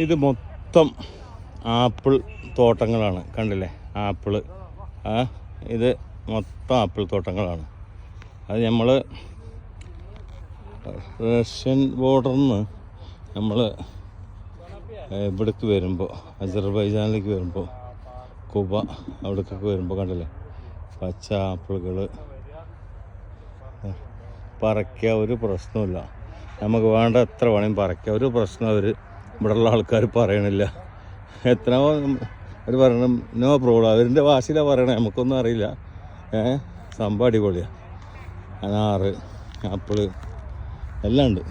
ഇത് മൊത്തം ആപ്പിൾ തോട്ടങ്ങളാണ്, കണ്ടില്ലേ? ആപ്പിള് ഇത് മൊത്തം ആപ്പിൾ തോട്ടങ്ങളാണ്. അത് നമ്മൾ റഷ്യൻ ബോർഡറിൽ നിന്ന് നമ്മൾ ഇവിടേക്ക് വരുമ്പോൾ, അസർബൈജാനിലേക്ക് വരുമ്പോൾ, കുബ അവിടേക്കൊക്കെ വരുമ്പോൾ കണ്ടില്ലേ പച്ച ആപ്പിളുകൾ പറിക്കുക, ഒരു പ്രശ്നമില്ല. നമുക്ക് വേണ്ട എത്ര വേണമെങ്കിലും പറിക്കുക, ഒരു പ്രശ്നം അവർ ഇവിടെയുള്ള ആൾക്കാർ പറയണില്ല. എത്ര അവർ പറയണം നോ പ്രോബ്ലം, അവരിൻ്റെ ഭാഷയിലാണ് പറയണേ, നമുക്കൊന്നും അറിയില്ല. സംഭവം അടിപൊളിയാണ്. അനാറ്, ആപ്പിള് എല്ലാം ഉണ്ട്.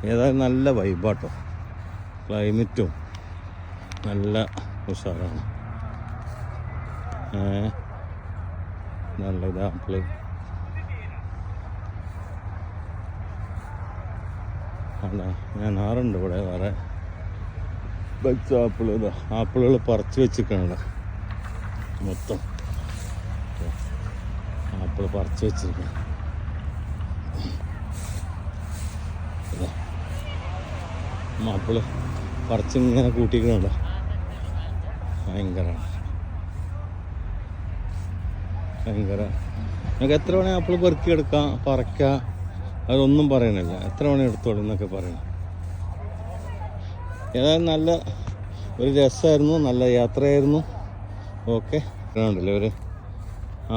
ഏതായാലും നല്ല വൈബാട്ടോ, ക്ലൈമറ്റും നല്ല ഉഷാറാണ്. നല്ല ഇത് ആപ്പിള്, അല്ല ഞാൻ ആറുണ്ട് ഇവിടെ വേറെ ആപ്പിള്. ഇതാ ആപ്പിളുകൾ പറിച്ച് വെച്ചിരിക്കണല്ലോ, മൊത്തം ആപ്പിള് പറിച്ച് വെച്ചിരിക്കണം. ആപ്പിള് പറിച്ചിങ്ങനെ കൂട്ടിക്കണല്ലോ, ഭയങ്കര നമുക്ക് എത്ര വേണേൽ ആപ്പിൾ പെറുക്കി എടുക്കാം, പറിക്കാം, അതൊന്നും പറയണില്ല. എത്ര വേണേൽ എടുത്തോളൂ എന്നൊക്കെ പറയണം. ഏതായാലും നല്ല ഒരു രസമായിരുന്നു, നല്ല യാത്രയായിരുന്നു. ഓക്കെ, ഉണ്ടല്ലേ ഒരു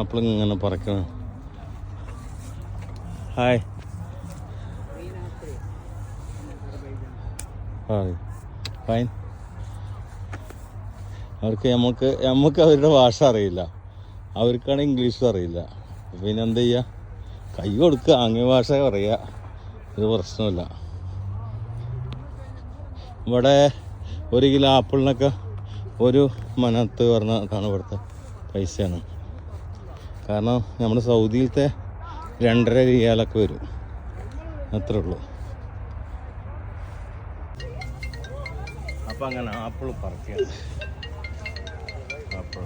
ആപ്പിൾ ഇങ്ങനെ പറിക്കണം. Hi hi fine. അവർക്ക് നമുക്ക് അവരുടെ ഭാഷ അറിയില്ല, അവർക്കാണ് ഇംഗ്ലീഷും അറിയില്ല. പിന്നെ എന്ത് ചെയ്യുക, കൈ കൊടുക്കുക, ആംഗ്യ ഭാഷ പറയുക, ഒരു പ്രശ്നമില്ല. ഇവിടെ 1 കിലോ ആപ്പിളിനൊക്കെ 1 മനത്ത് പറഞ്ഞതാണ് ഇവിടുത്തെ പൈസയാണ്. കാരണം നമ്മുടെ സൗദിയിലത്തെ 2.5 റിയാലൊക്കെ വരും, അത്രേ ഉള്ളൂ. അപ്പം അങ്ങനെ ആപ്പിൾ പറിക്കുക. ആപ്പിൾ